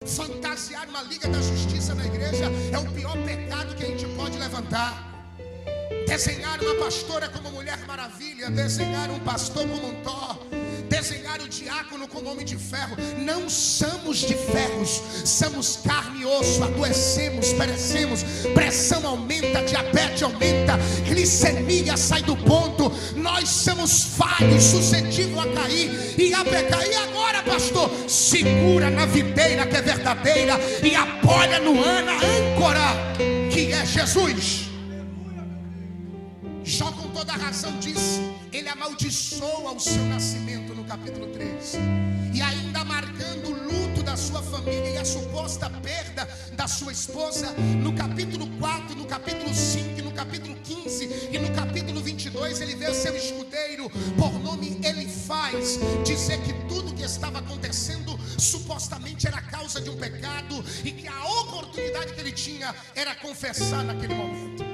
Fantasiar uma Liga da Justiça na igreja é o pior pecado que a gente pode levantar. Desenhar uma pastora como Mulher Maravilha, desenhar um pastor como um Thor, desenhar o diácono como Homem de Ferro. Não somos de ferros, somos carne e osso, adoecemos, perecemos, pressão aumenta, diabetes aumenta, glicemia sai do ponto. Nós somos falhos, suscetíveis a cair e a pecar. E agora, pastor? Segura na videira que é verdadeira e apoia no âncora que é Jesus. Jó com toda a razão diz, ele amaldiçoa o seu nascimento no capítulo 3, e ainda marcando o luto da sua família e a suposta perda da sua esposa, no capítulo 4, no capítulo 5, no capítulo 15 e no capítulo 22, ele vê seu escudeiro, por nome Elifaz, dizer que tudo que estava acontecendo supostamente era causa de um pecado, e que a oportunidade que ele tinha era confessar naquele momento.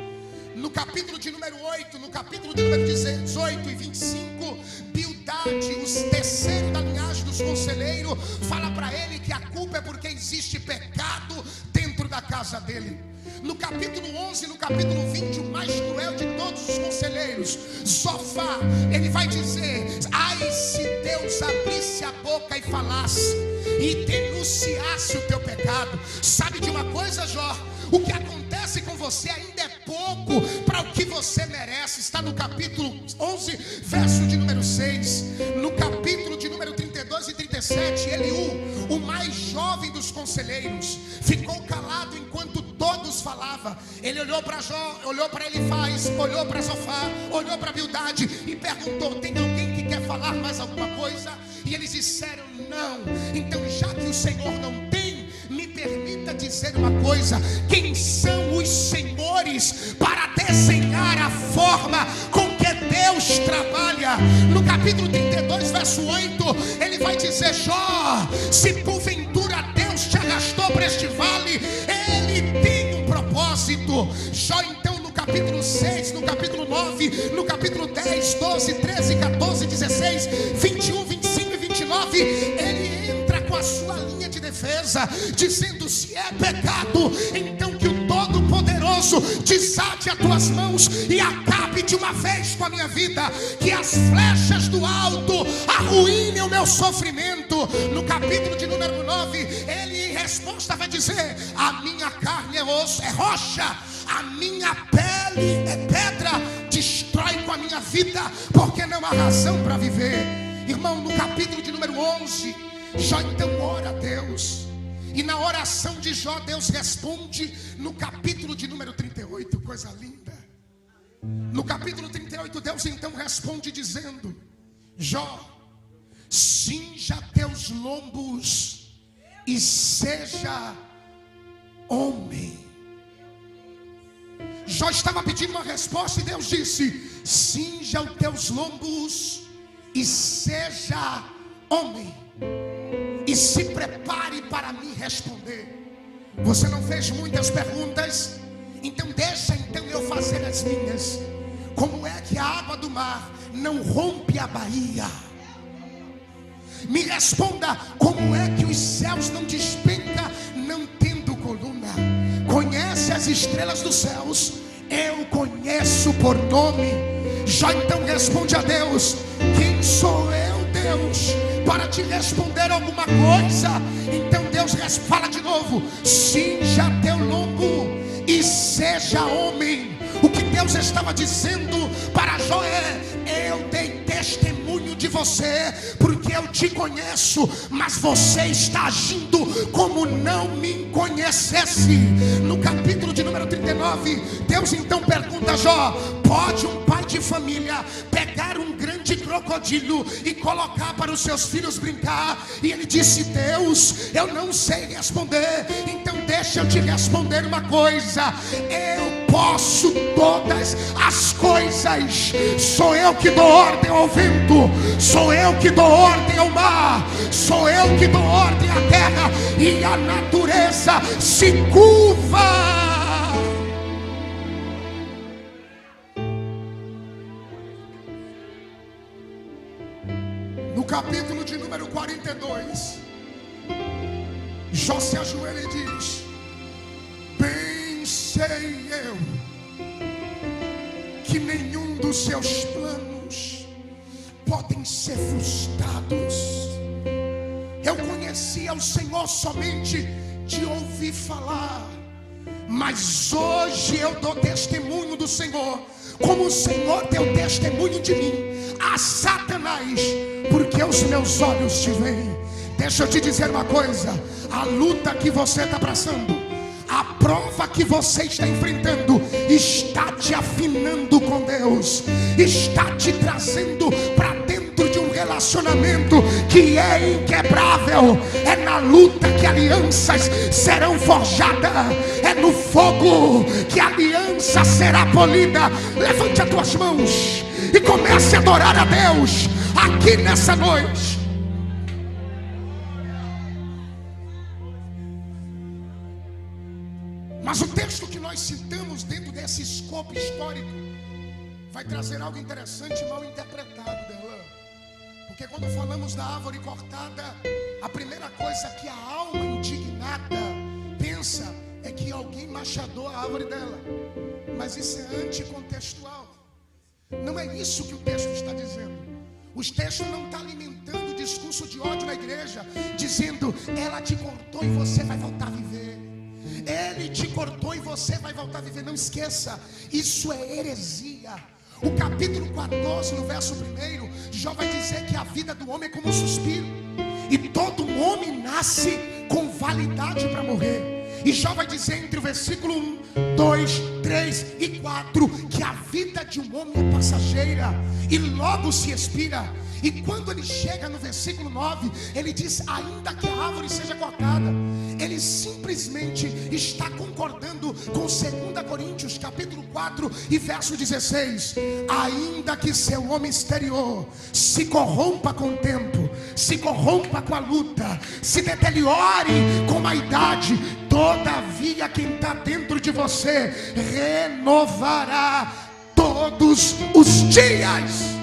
No capítulo de número 8, no capítulo de número 18 e 25, Bildade, o terceiro da linhagem dos conselheiros, fala para ele que a culpa é porque existe pecado dentro da casa dele. No capítulo 11, no capítulo 20, o mais cruel de todos os conselheiros, Zofá, ele vai dizer: ai, se Deus abrisse a boca e falasse e denunciasse o teu pecado. Sabe de uma coisa, Jó? O que acontece com você ainda é pouco para o que você merece. Está no capítulo 11, verso de número 6. No capítulo de número 32 e 37, Eliú, o mais jovem dos conselheiros, ficou calado enquanto todos falavam. Ele olhou para Jó, olhou para Elifaz, olhou para Zofá, olhou para Bildade e perguntou: tem alguém que quer falar mais alguma coisa? E eles disseram: não. Então, já que o Senhor não tem, me permita dizer uma coisa: quem são os senhores para desenhar a forma com que Deus trabalha? No capítulo 32, verso 8, ele vai dizer: Jó, se porventura Deus te arrastou para este vale, Ele tem um propósito. Jó, então, no capítulo 6, no capítulo 9, no capítulo 10, 12, 13, 14, 16, 21, 25 e 29, ele entra com a sua linha de defesa, dizendo: se é pecado, então que o Todo-Poderoso desate as tuas mãos e acabe de uma vez com a minha vida, que as flechas do alto arruinem o meu sofrimento. No capítulo de número 9, ele em resposta vai dizer: a minha carne é osso, é rocha, a minha pele é pedra, destrói com a minha vida, porque não há razão para viver. Irmão, no capítulo de número 11, Jó então ora a Deus, e na oração de Jó, Deus responde no capítulo de número 38, coisa linda. No capítulo 38, Deus então responde dizendo: Jó, cinja teus lombos e seja homem. Jó estava pedindo uma resposta e Deus disse: cinja os teus lombos e seja homem, e se prepare para me responder. Você não fez muitas perguntas, então deixa então eu fazer as minhas. Como é que a água do mar não rompe a baía? Me responda: como é que os céus não despencam não tendo coluna? Conhece as estrelas dos céus? Eu conheço por nome. Jó então responde a Deus: quem sou eu, Deus, para te responder alguma coisa? Então Deus fala de novo: cinja teu lombo e seja homem. O que Deus estava dizendo para Jó é: eu dei testemunho de você, porque eu te conheço, mas você está agindo como não me conhecesse. No capítulo de número 39, Deus então pergunta a Jó: pode um pai de família pegar um grande crocodilo e colocar para os seus filhos brincar? E ele disse: Deus, eu não sei responder. Então deixa eu te responder uma coisa: eu posso todas as coisas. Sou eu que dou ordem ao vento, sou eu que dou ordem ao mar, sou eu que dou ordem à terra, e a natureza se curva. No capítulo de número 42, Jó se ajoelha e diz: bem sei eu que nenhum dos seus planos podem ser frustrados. Eu conhecia o Senhor somente de ouvir falar, mas hoje eu dou testemunho do Senhor, como o Senhor deu testemunho de mim a Satanás, porque os meus olhos te veem. Deixa eu te dizer uma coisa: a luta que você está passando, a prova que você está enfrentando, está te afinando com Deus, está te trazendo para dentro de um relacionamento que é inquebrável. É na luta que alianças serão forjadas, é no fogo que a aliança será polida. Levante as tuas mãos e comece a adorar a Deus aqui nessa noite. Mas o texto que nós citamos dentro desse escopo histórico vai trazer algo interessante mal interpretado, Delan. Porque quando falamos da árvore cortada, a primeira coisa que a alma indignada pensa é que alguém machadou a árvore dela. Mas isso é anticontextual. Não é isso que o texto está dizendo. O texto não está alimentando o discurso de ódio na igreja, dizendo: ela te cortou e você vai voltar a viver. Ele te cortou e você vai voltar a viver. Não esqueça, isso é heresia. O capítulo 14, no verso 1, Jó vai dizer que a vida do homem é como um suspiro, e todo homem nasce com validade para morrer. E Jó vai dizer entre o versículo 1, 2, 3 e 4 que a vida de um homem é passageira e logo se expira. E quando ele chega no versículo 9, ele diz: ainda que a árvore seja cortada. Ele simplesmente está concordando com 2 Coríntios capítulo 4 e verso 16. Ainda que seu homem exterior se corrompa com o tempo, se corrompa com a luta, se deteriore com a idade, todavia quem está dentro de você renovará todos os dias.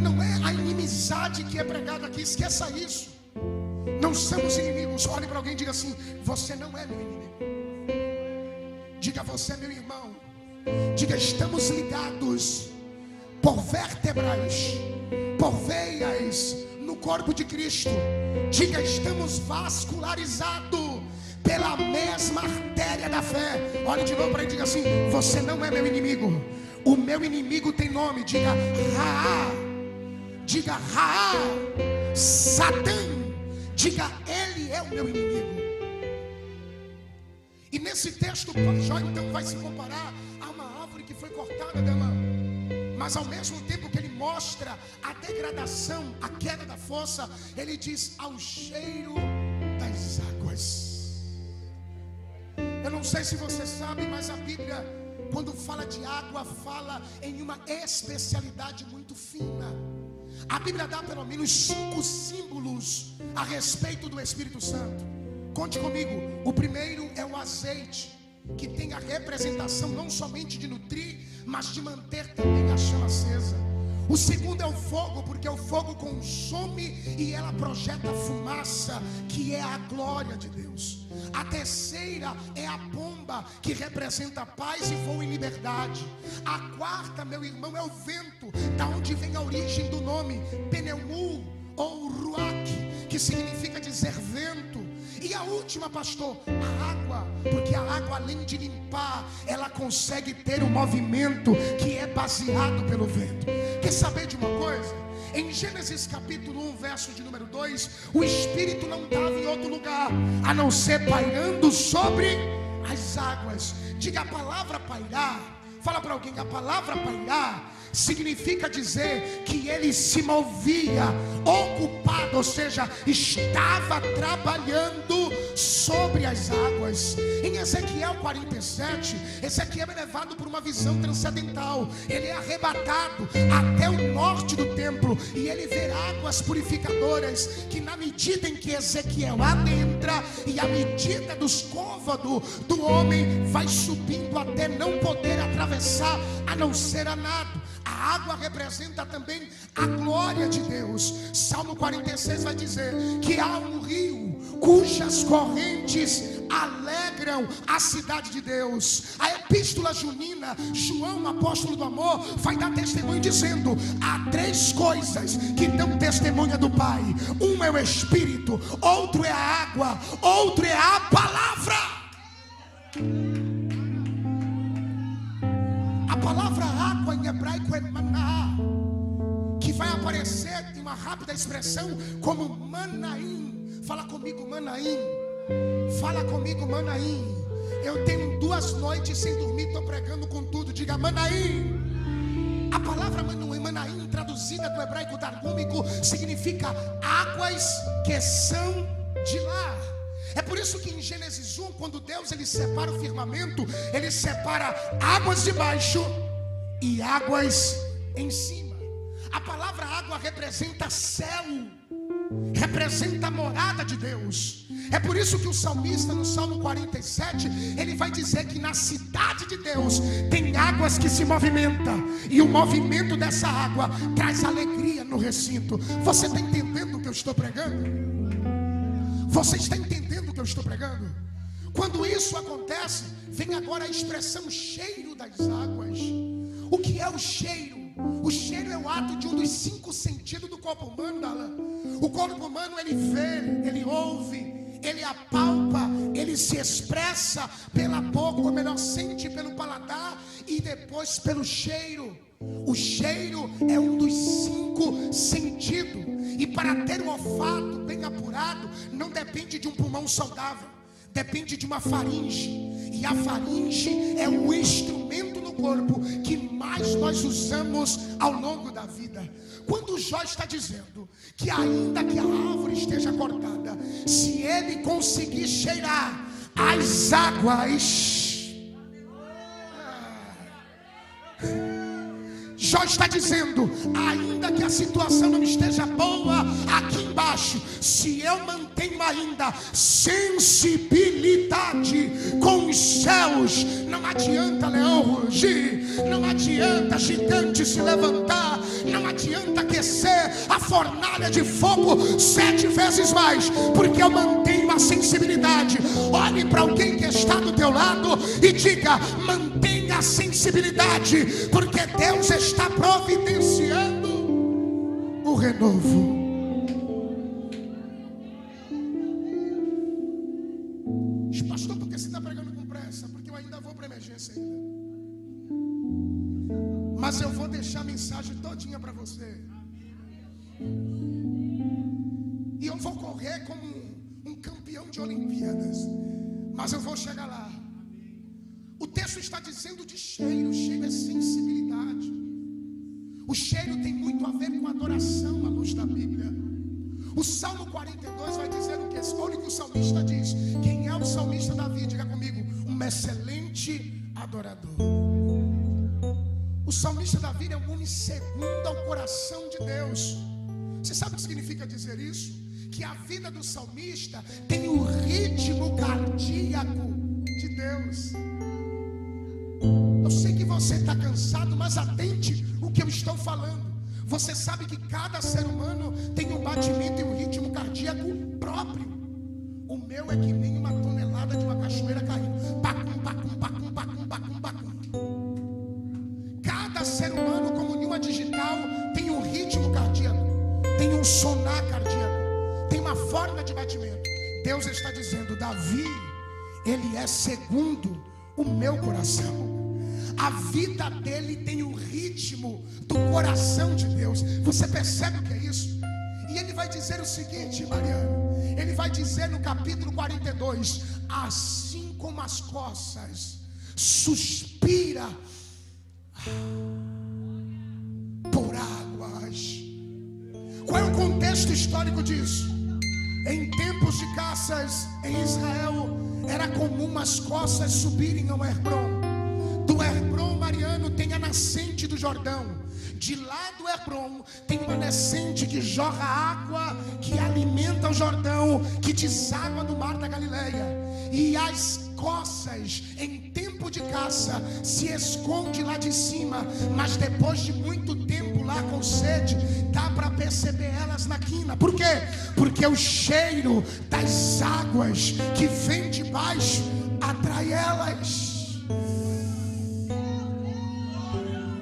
Não é a inimizade que é pregada aqui, esqueça isso. Não somos inimigos. Olhe para alguém e diga assim: você não é meu inimigo. Diga: você é meu irmão. Diga: estamos ligados por vértebras, por veias no corpo de Cristo. Diga: estamos vascularizados pela mesma artéria da fé. Olhe de novo para ele e diga assim: você não é meu inimigo. O meu inimigo tem nome. Diga: Ra. Diga: Ra. Satã. Diga: ele é o meu inimigo. E nesse texto, Jó então vai se comparar a uma árvore que foi cortada dela. Mas ao mesmo tempo que ele mostra a degradação, a queda da força, ele diz: ao cheiro das águas. Eu não sei se você sabe, mas a Bíblia, quando fala de água, fala em uma especialidade muito fina. A Bíblia dá pelo menos 5 símbolos a respeito do Espírito Santo. Conte comigo. O primeiro é o azeite, que tem a representação não somente de nutrir, mas de manter também a chama acesa. O segundo é o fogo, porque o fogo consome e ela projeta fumaça, que é a glória de Deus. A terceira é a pomba, que representa paz e voo em liberdade. A quarta, meu irmão, é o vento, da onde vem a origem do nome Pneumu ou Ruach, que significa dizer vento. E a última, pastor, a água, porque a água, além de limpar, ela consegue ter um movimento que é baseado pelo vento. Quer saber de uma coisa? Em Gênesis capítulo 1, verso de número 2, o Espírito não estava em outro lugar, a não ser pairando sobre as águas. Diga a palavra pairar. Fala para alguém: a palavra pairar significa dizer que ele se movia ocupado, ou seja, estava trabalhando sobre as águas. Em Ezequiel 47, Ezequiel é levado por uma visão transcendental. Ele é arrebatado até o norte do templo e ele vê águas purificadoras que, na medida em que Ezequiel adentra e a medida dos côvados do homem vai subindo até não poder atravessar a não ser a nado. A A água representa também a glória de Deus. Salmo 46 vai dizer que há um rio cujas correntes alegram a cidade de Deus. A epístola junina, João, apóstolo do amor, vai dar testemunho dizendo: há 3 coisas que dão testemunha do Pai. Um é o Espírito, outro é a água, outro é a palavra. A palavra água em hebraico é maná, que vai aparecer em uma rápida expressão como Manaim. Fala comigo, Manaim. Fala comigo, Manaim. Eu tenho 2 noites sem dormir, estou pregando com tudo. Diga Manaim. A palavra Manaim, traduzida do hebraico targúmico, significa águas que são de lá. É por isso que em Gênesis 1, quando Deus ele separa o firmamento, ele separa águas de baixo e águas em cima. A palavra água representa céu, representa a morada de Deus. É por isso que o salmista no Salmo 47, ele vai dizer que na cidade de Deus tem águas que se movimentam, e o movimento dessa água traz alegria no recinto. Você está entendendo o que eu estou pregando? Você está entendendo o que eu estou pregando? Quando isso acontece, vem agora a expressão cheiro das águas. O que é o cheiro? O cheiro é o ato de um dos 5 sentidos do corpo humano, Darlan. O corpo humano, ele vê, ele ouve, ele apalpa, ele se expressa pela boca, ou melhor, sente pelo paladar e depois pelo cheiro. O cheiro é um dos 5 sentidos. E para ter um olfato bem apurado, não depende de um pulmão saudável, depende de uma faringe. E a faringe é o instrumento no corpo que mais nós usamos ao longo da vida. Quando Jó está dizendo que ainda que a árvore esteja cortada, se ele conseguir cheirar as águas, Jó está dizendo, ainda que a situação não esteja boa aqui embaixo, se eu mantenho ainda sensibilidade com os céus, não adianta leão rugir, não adianta gigante se levantar, não adianta aquecer a fornalha de fogo 7 vezes mais, porque eu mantenho a sensibilidade. Olhe para alguém que está do teu lado e diga, mantenha a sensibilidade, porque Deus está providenciando o renovo. Pastor, por que você está pregando com pressa? Porque eu ainda vou para a emergência ainda. Mas eu vou deixar a mensagem todinha para você. E eu vou correr como um campeão de Olimpíadas. Mas eu vou chegar lá. O texto está dizendo de cheiro. Cheiro é sensibilidade. O cheiro tem muito a ver com adoração à luz da Bíblia. O Salmo 42 vai dizer o que? Olha o que o salmista diz. Quem é o salmista Davi? Diga comigo. Um excelente adorador. O salmista Davi é um homem segundo ao coração de Deus. Você sabe o que significa dizer isso? Que a vida do salmista tem o ritmo cardíaco de Deus. Eu sei que você está cansado, mas atente o que eu estou falando. Você sabe que cada ser humano tem um batimento e um ritmo cardíaco próprio. O meu é que nem uma tonelada de uma cachoeira caindo. Pacum, pacum, pacum, pacum, pacum, pacum. Cada ser humano, como nenhuma digital, tem um ritmo cardíaco, tem um sonar cardíaco, tem uma forma de batimento. Deus está dizendo, Davi, ele é segundo o meu coração. A vida dele tem o ritmo do coração de Deus. Você percebe o que é isso? E ele vai dizer o seguinte, Mariano. Ele vai dizer no capítulo 42: assim como as coças suspira por águas. Qual é o contexto histórico disso? Em tempos de caças em Israel, era comum as coças subirem ao Hebrom. Do Hebrom, Mariano, tem a nascente do Jordão. De lá do Hebron tem uma nascente que jorra água, que alimenta o Jordão, que deságua no mar da Galileia. E as coças em tempo de caça se esconde lá de cima, mas depois de muito tempo lá com sede, dá para perceber elas na quina. Por quê? Porque o cheiro das águas que vem de baixo atrai elas.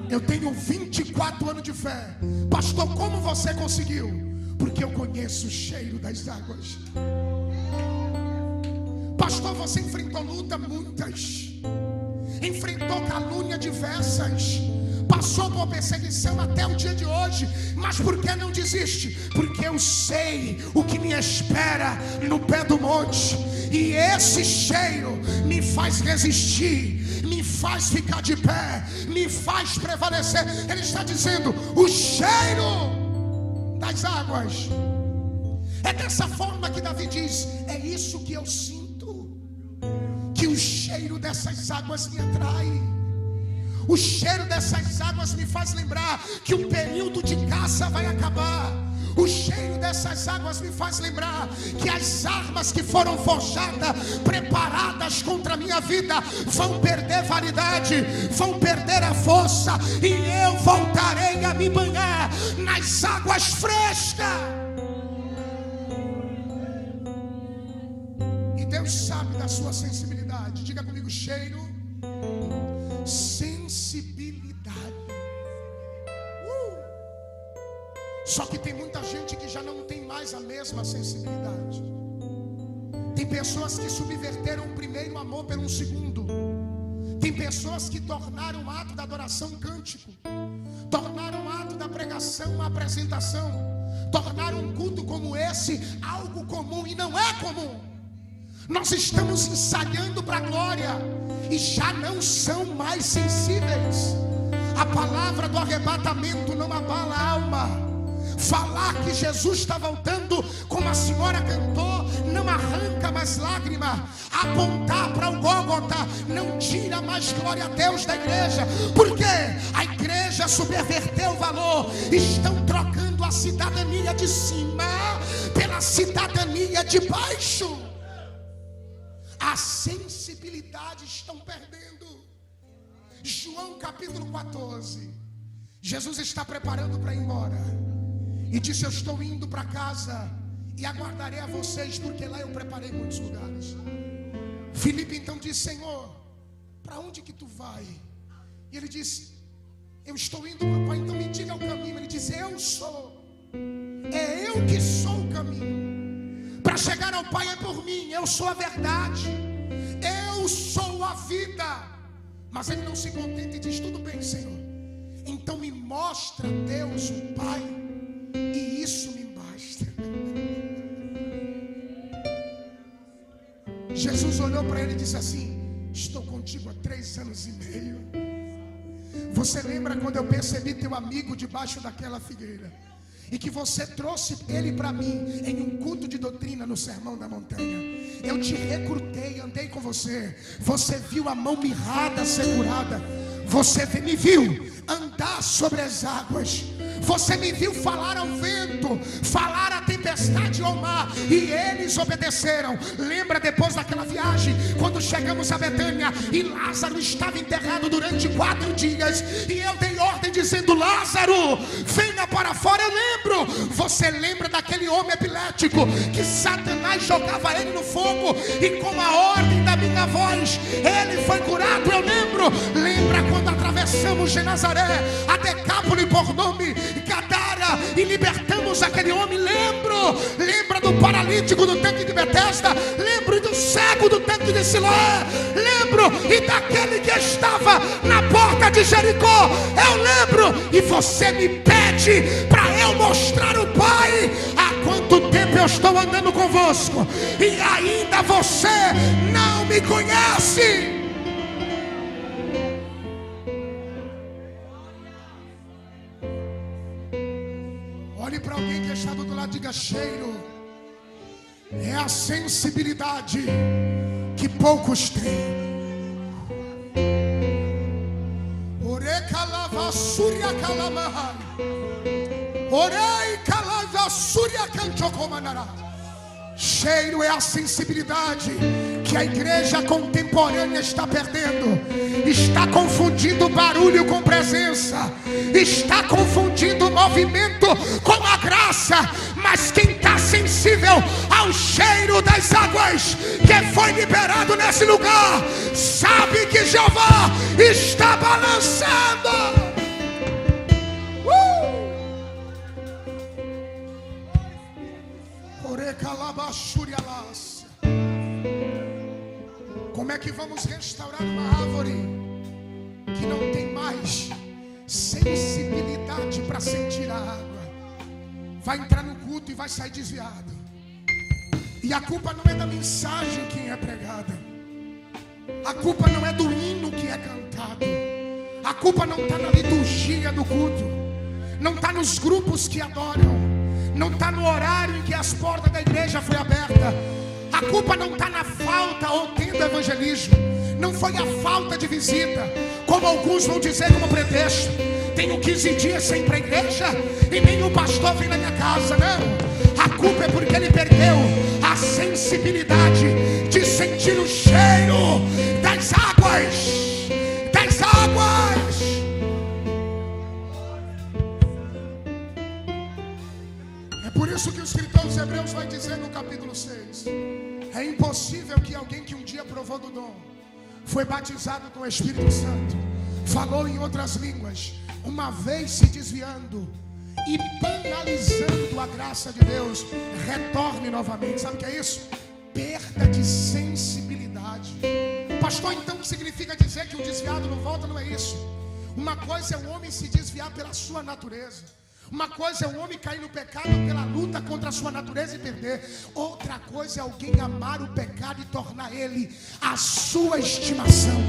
Eu tenho 24 anos de fé. Pastor, como você conseguiu? Porque eu conheço o cheiro das águas. Pastor, você enfrentou luta muitas, enfrentou calúnia diversas, passou por perseguição até o dia de hoje, mas por que não desiste? Porque eu sei o que me espera no pé do monte, e esse cheiro me faz resistir, me faz ficar de pé, me faz prevalecer. Ele está dizendo: o cheiro das águas. É dessa forma que Davi diz: é isso que eu sinto, que o cheiro dessas águas me atrai. O cheiro dessas águas me faz lembrar que o período de caça vai acabar. O cheiro dessas águas me faz lembrar que as armas que foram forjadas, preparadas contra a minha vida, vão perder validade, vão perder a força, e eu voltarei a me banhar nas águas frescas. E Deus sabe da sua sensibilidade. Diga comigo: cheiro, sensibilidade. Só que tem muita gente que já não tem mais a mesma sensibilidade. Tem pessoas que subverteram o primeiro amor por um segundo. Tem pessoas que tornaram o ato da adoração um cântico, tornaram o ato da pregação uma apresentação, tornaram um culto como esse algo comum, e não é comum. Nós estamos ensaiando para a glória e já não são mais sensíveis. A palavra do arrebatamento não abala a alma. Falar que Jesus está voltando, como a senhora cantou, não arranca mais lágrima. Apontar para o Gólgota não tira mais glória a Deus da igreja. Por quê? A igreja subverteu o valor. Estão trocando a cidadania de cima pela cidadania de baixo. A sensibilidade estão perdendo. João capítulo 14. Jesus está preparando para ir embora e disse: eu estou indo para casa e aguardarei a vocês, porque lá eu preparei muitos lugares. Filipe então disse: Senhor, para onde que tu vai? E ele disse: eu estou indo, meu Pai, então me diga o caminho. Ele disse: eu sou, é eu que sou o caminho. Para chegar ao Pai é por mim, eu sou a verdade, eu sou a vida. Mas ele não se contenta e diz: tudo bem, Senhor, então me mostra Deus o Pai, e isso me basta. Jesus olhou para ele e disse assim: estou contigo há 3 anos e meio. Você lembra quando eu percebi teu amigo debaixo daquela figueira, e que você trouxe ele para mim em um culto de doutrina no Sermão da Montanha? Eu te recrutei, andei com você. Você viu a mão mirrada segurada. Você me viu andar sobre as águas. Você me viu falar ao vento, falar à tempestade e ao mar, e eles obedeceram. Lembra depois daquela viagem, quando chegamos a Betânia e Lázaro estava enterrado durante 4 dias, e eu dei ordem dizendo: Lázaro, venha para fora. Eu lembro. Você lembra daquele homem epilético que Satanás jogava ele no fogo, e com a ordem da minha voz ele foi curado? Eu lembro. Lembra quando atravessamos de Nazaré a Decápole por nome Gadara e libertamos aquele homem? Lembra do paralítico do tanque de Betesda? Lembro do cego do tanque de Siloé? Lembro. E daquele que estava na porta de Jericó? Eu lembro. E você me pede para eu mostrar o Pai? Há quanto tempo eu estou andando convosco e ainda você não me conhece? Olhe para alguém que está do lado e diga: cheiro é a sensibilidade que poucos têm. Oreca lava suria. Aleluia, calamai. Orei, calava, súria, cantocomanará. Cheiro é a sensibilidade que a igreja contemporânea está perdendo. Está confundindo barulho com presença. Está confundindo movimento com a graça. Mas quem está sensível ao cheiro das águas que foi liberado nesse lugar, sabe que Jeová está balançando. Como é que vamos restaurar uma árvore que não tem mais sensibilidade para sentir a água? Vai entrar no culto e vai sair desviado. E a culpa não é da mensagem que é pregada. A culpa não é do hino que é cantado. A culpa não está na liturgia do culto. Não está nos grupos que adoram. Não está no horário em que as portas da igreja foi aberta. A culpa não está na falta ou tendo evangelismo. Não foi a falta de visita, como alguns vão dizer como pretexto. Tenho 15 dias sem ir para a igreja e nenhum pastor vem na minha casa. Não, a culpa é porque ele perdeu a sensibilidade de sentir o cheiro das águas. Das águas. É por isso que o escritor dos Hebreus vai dizer no capítulo 6: é impossível que alguém que um dia provou do dom, foi batizado com o Espírito Santo, falou em outras línguas, uma vez se desviando e banalizando a graça de Deus, retorne novamente. Sabe o que é isso? Perda de sensibilidade. Pastor, então o que significa dizer que o desviado não volta? Não é isso. Uma coisa é o homem se desviar pela sua natureza. Uma coisa é o homem cair no pecado pela luta contra a sua natureza e perder. Outra coisa é alguém amar o pecado e tornar ele a sua estimação.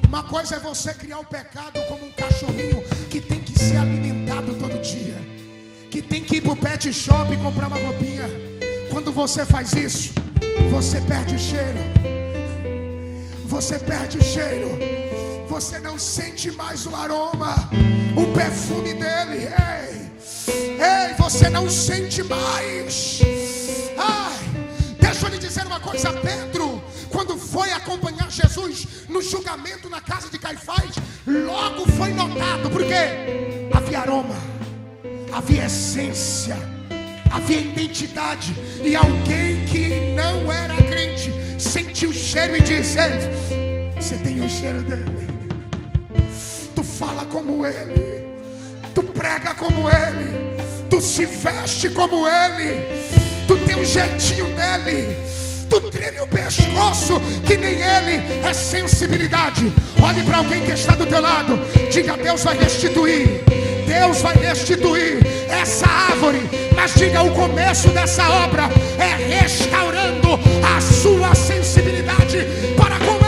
Uma coisa é você criar o pecado como um cachorrinho que tem que ser alimentado todo dia, que tem que ir para o pet shop e comprar uma roupinha. Quando você faz isso, você perde o cheiro. Você perde o cheiro. Você não sente mais o aroma, o perfume dele. Ei, você não sente mais. Ai, deixa eu lhe dizer uma coisa. Pedro, quando foi acompanhar Jesus no julgamento na casa de Caifás, logo foi notado. Por quê? Havia aroma, havia essência, havia identidade. E alguém que não era crente sentiu o cheiro e disse: ei, você tem o cheiro dele. Tu fala como ele, tu prega como ele, tu se veste como ele, tu tem um jeitinho dele, tu treme o pescoço que nem ele. É sensibilidade. Olhe para alguém que está do teu lado, diga: Deus vai restituir, Deus vai restituir essa árvore. Mas diga: o começo dessa obra é restaurando a sua sensibilidade para com ele.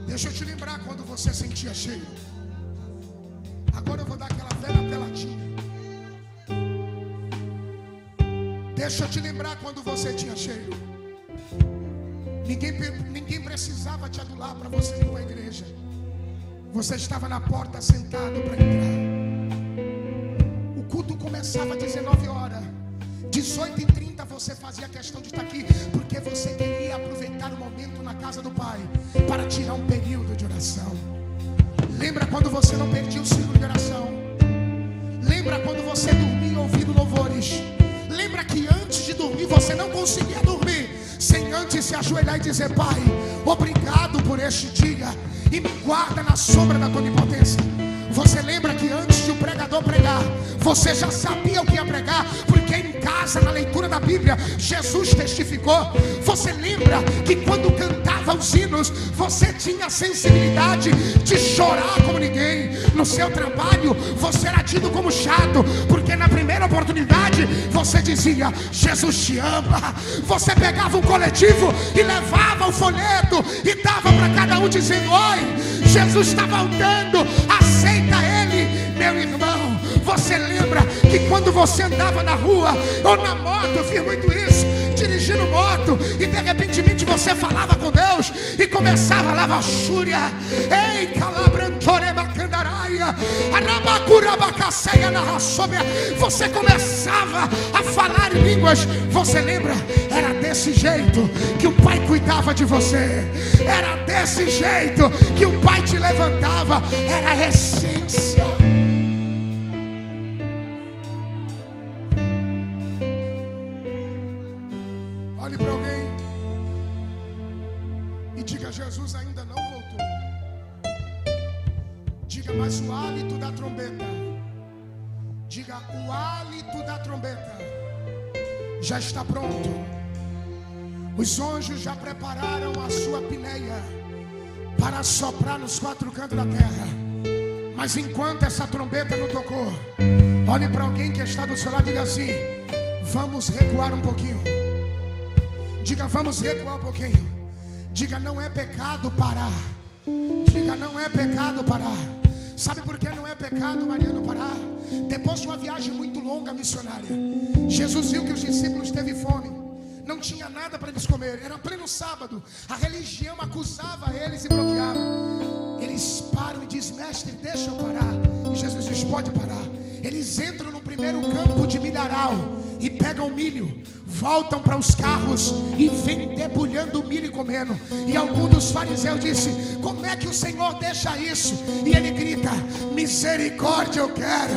Deixa eu te lembrar quando você sentia cheiro. Agora eu vou dar aquela velha peladinha. Deixa eu te lembrar quando você tinha cheiro. Ninguém precisava te adular para você ir para a igreja. Você estava na porta sentado para entrar. O culto começava às 19 horas. 18h30 você fazia questão de estar aqui, porque você queria aproveitar o momento na casa do Pai para tirar um período de oração. Lembra quando você não perdia o ciclo de oração? Lembra quando você dormia ouvindo louvores? Lembra que antes de dormir você não conseguia dormir sem antes se ajoelhar e dizer: Pai, obrigado por este dia e me guarda na sombra da tua onipotência. Você lembra que antes de o pregador pregar, você já sabia o que ia pregar, porque em casa, na leitura da Bíblia, Jesus testificou. Você lembra que quando cantava os hinos, você tinha a sensibilidade de chorar como ninguém. No seu trabalho, você era tido como chato, porque na primeira oportunidade, você dizia: Jesus te ama. Você pegava um coletivo e levava o folheto e dava para cada um dizendo: oi, Jesus está voltando, aceita ele, meu irmão. Você lembra que quando você andava na rua ou na moto, eu fiz muito isso, dirigindo moto, e de repente você falava com Deus e começava a lavachúria. Ei, calabrantore macandaraia, arabacurabacaceia na raçóbia. Você começava a falar em línguas. Você lembra? Era desse jeito que o Pai cuidava de você. Era desse jeito que o Pai te levantava. Era a essência. Olhe para alguém e diga: Jesus ainda não voltou. Diga: mas o hálito da trombeta. Diga: o hálito da trombeta já está pronto. Os anjos já prepararam a sua pneia para soprar nos quatro cantos da terra. Mas enquanto essa trombeta não tocou, olhe para alguém que está do seu lado e diga assim: vamos recuar um pouquinho. Diga: vamos recuar um pouquinho. Diga: não é pecado parar. Diga: não é pecado parar. Sabe por que não é pecado, Mariano, parar? Depois de uma viagem muito longa missionária, Jesus viu que os discípulos teve fome. Não tinha nada para eles comer. Era pleno sábado. A religião acusava eles e bloqueava. Eles param e dizem: mestre, deixa eu parar. E Jesus diz: pode parar. Eles entram no primeiro campo de milharal e pegam milho, voltam para os carros e vêm debulhando o milho e comendo. E algum dos fariseus disse: como é que o Senhor deixa isso? E ele grita: misericórdia eu quero.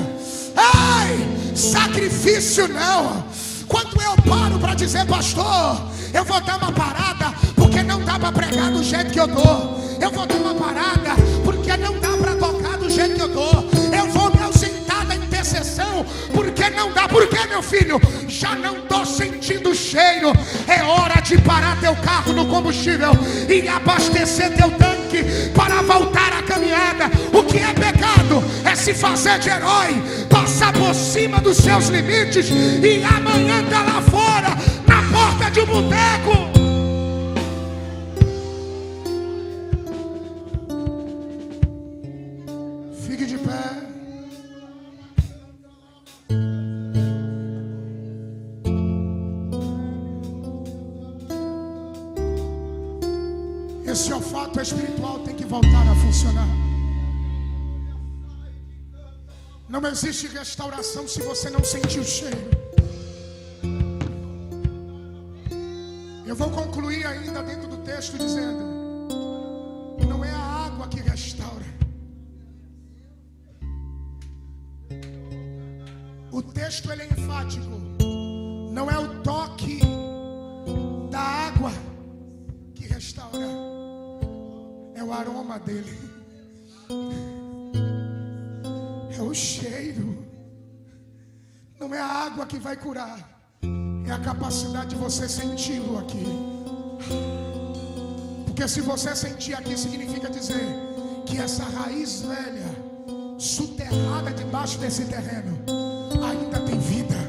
Ai, sacrifício não. Quando eu paro para dizer: pastor, eu vou dar uma parada porque não dá para pregar do jeito que eu dou. Eu vou dar uma parada porque não dá para tocar do jeito que eu dou. Eu vou me ausentar da intercessão porque não dá. Por que, meu filho? Já não estou sentindo o cheiro. É hora de parar teu carro no combustível e abastecer teu tanque para voltar à caminhada. O que é pecado é se fazer de herói, passar por cima dos seus limites e amanhã tá lá fora, na porta de um boteco. Fique de pé. Esse olfato espiritual tem que voltar a funcionar. Não existe restauração se você não sentir o cheiro. Eu vou concluir ainda dentro do texto dizendo: não é a água que restaura. O texto ele é enfático. Não é o toque da água que restaura, é o aroma dele, é o cheiro. Não é a água que vai curar, é a capacidade de você senti-lo aqui. Porque se você sentir aqui, significa dizer que essa raiz velha, soterrada debaixo desse terreno, ainda tem vida.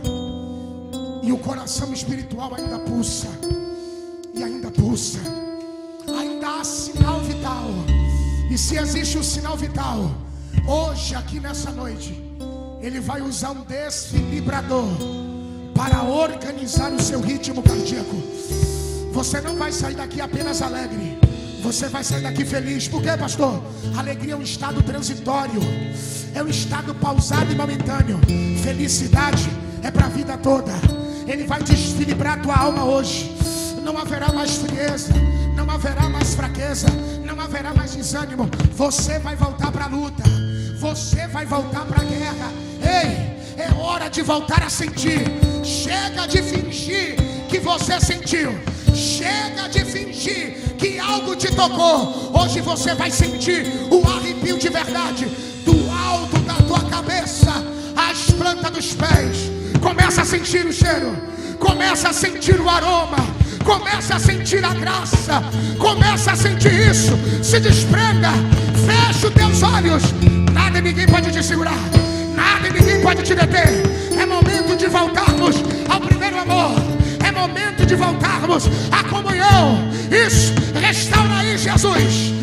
E o coração espiritual ainda pulsa. E ainda pulsa. Ainda há sinal vital. E se existe um sinal vital, hoje, aqui nessa noite, ele vai usar um desfibrador para organizar o seu ritmo cardíaco. Você não vai sair daqui apenas alegre. Você vai sair daqui feliz. Por quê, pastor? Alegria é um estado transitório. É um estado pausado e momentâneo. Felicidade é para a vida toda. Ele vai desfibrar a tua alma hoje. Não haverá mais frieza, não haverá mais fraqueza, não haverá mais desânimo. Você vai voltar para a luta. Você vai voltar para a guerra. Ei, é hora de voltar a sentir. Chega de fingir que você sentiu. Chega de fingir que algo te tocou. Hoje você vai sentir o arrepio de verdade. Do alto da tua cabeça às plantas dos pés. Começa a sentir o cheiro. Começa a sentir o aroma. Começa a sentir a graça. Começa a sentir isso. Se desprenda. Fecha os teus olhos. Nada e ninguém pode te segurar. Nada e ninguém pode te deter. É momento de voltarmos ao primeiro amor. É momento de voltarmos à comunhão. Isso, restaura aí, Jesus.